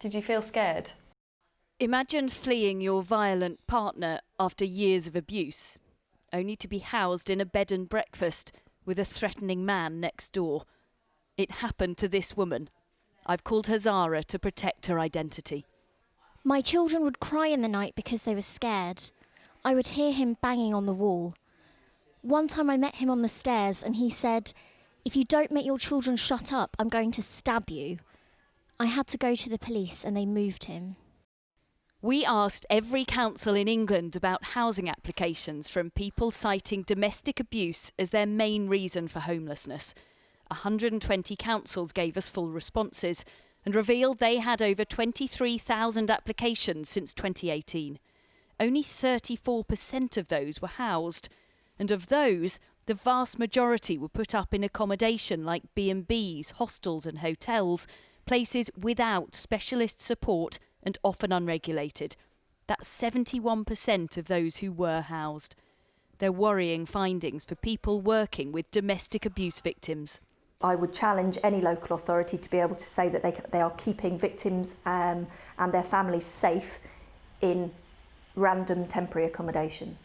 Did you feel scared? Imagine fleeing your violent partner after years of abuse, only to be housed in a bed and breakfast with a threatening man next door. It happened to this woman. I've called her Zara to protect her identity. My children would cry in the night because they were scared. I would hear him banging on the wall. One time I met him on the stairs and he said, "If you don't make your children shut up, I'm going to stab you." I had to go to the police and they moved him. We asked every council in England about housing applications from people citing domestic abuse as their main reason for homelessness. 120 councils gave us full responses and revealed they had over 23,000 applications since 2018. Only 34% of those were housed, and of those, the vast majority were put up in accommodation like B&Bs, hostels and hotels, places without specialist support and often unregulated. That's 71% of those who were housed. They're worrying findings for people working with domestic abuse victims. I would challenge any local authority to be able to say that they are keeping victims and their families safe in random temporary accommodation.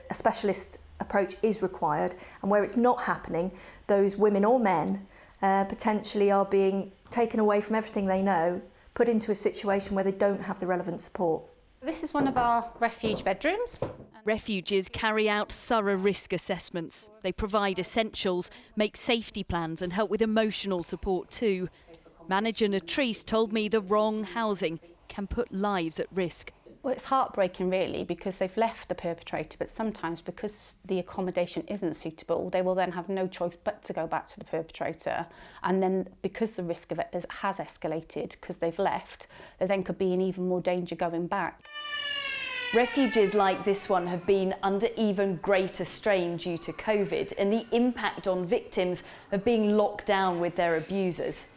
A specialist approach is required, and where it's not happening, those women or men potentially are being taken away from everything they know, put into a situation where they don't have the relevant support. This is one of our refuge bedrooms. Refuges carry out thorough risk assessments. They provide essentials, make safety plans and help with emotional support too. Manager Natrice told me the wrong housing can put lives at risk. Well, it's heartbreaking really, because they've left the perpetrator, but sometimes because the accommodation isn't suitable, they will then have no choice but to go back to the perpetrator. And then because the risk of it has escalated because they've left, they then could be in even more danger going back. Refuges like this one have been under even greater strain due to COVID and the impact on victims of being locked down with their abusers.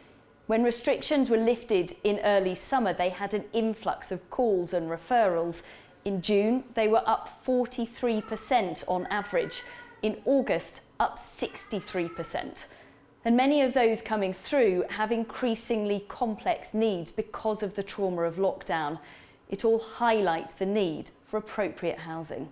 When restrictions were lifted in early summer, they had an influx of calls and referrals. In June, they were up 43% on average. In August, up 63%. And many of those coming through have increasingly complex needs because of the trauma of lockdown. It all highlights the need for appropriate housing.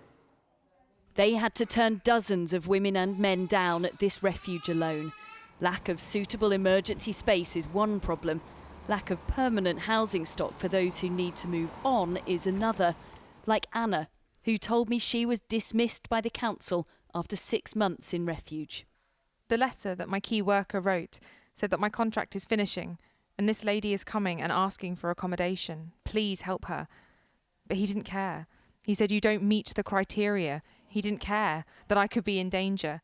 They had to turn dozens of women and men down at this refuge alone. Lack of suitable emergency space is one problem. Lack of permanent housing stock for those who need to move on is another. Like Anna, who told me she was dismissed by the council after 6 months in refuge. The letter that my key worker wrote said that my contract is finishing and this lady is coming and asking for accommodation. Please help her. But he didn't care. He said, "You don't meet the criteria." He didn't care that I could be in danger.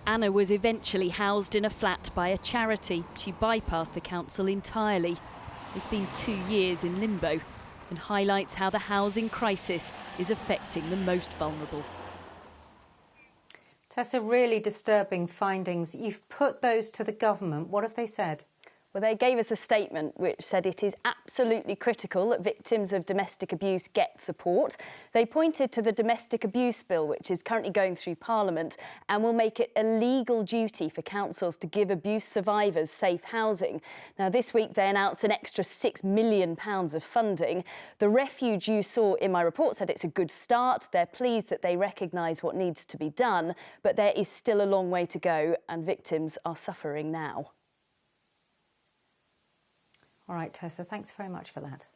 Anna was eventually housed in a flat by a charity. She bypassed the council entirely. It's been 2 years in limbo and highlights how the housing crisis is affecting the most vulnerable. Tessa, really disturbing findings. You've put those to the government. What have they said? Well, they gave us a statement which said it is absolutely critical that victims of domestic abuse get support. They pointed to the domestic abuse bill, which is currently going through Parliament and will make it a legal duty for councils to give abuse survivors safe housing. Now, this week they announced an extra £6 million of funding. The refuge you saw in my report said it's a good start. They're pleased that they recognise what needs to be done, but there is still a long way to go and victims are suffering now. All right, Tessa, thanks very much for that.